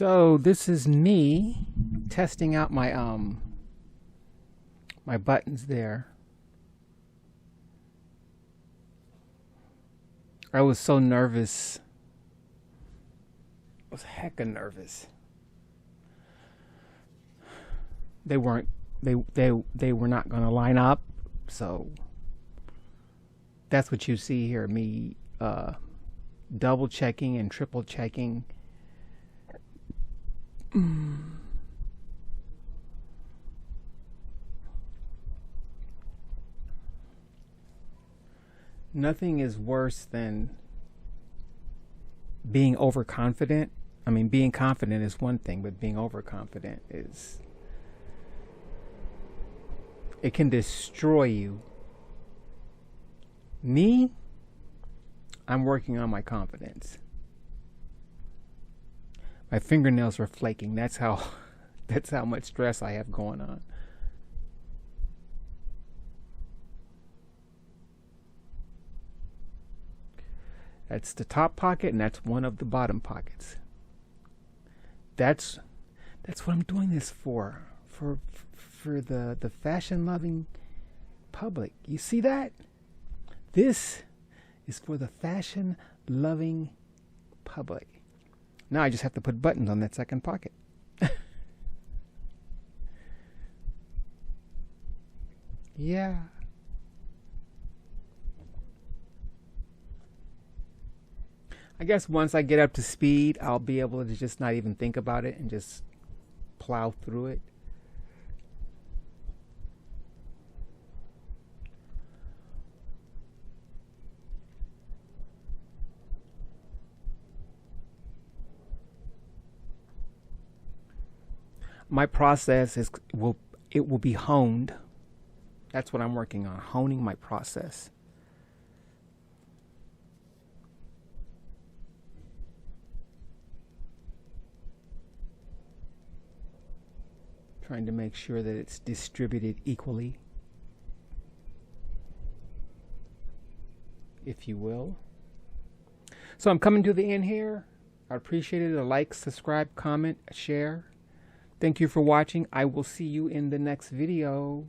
So this is me testing out my my buttons there. I was so nervous. I was hecka nervous. They were not going to line up, so that's what you see here, me double checking and triple checking. Nothing is worse than being overconfident. I mean, being confident is one thing, but being overconfident is, it can destroy you. Me, I'm working on my confidence. My fingernails are flaking. That's how much stress I have going on. That's the top pocket, and that's one of the bottom pockets. That's what I'm doing this for the fashion loving public. You see that? This is for the fashion loving public. Now I just have to put buttons on that second pocket. Yeah. I guess once I get up to speed, I'll be able to just not even think about it and just plow through it. My process will be honed. That's what I'm working on, honing my process. Trying to make sure that it's distributed equally, if you will. So I'm coming to the end here. I appreciate it. A like, subscribe, comment, share. Thank you for watching. I will see you in the next video.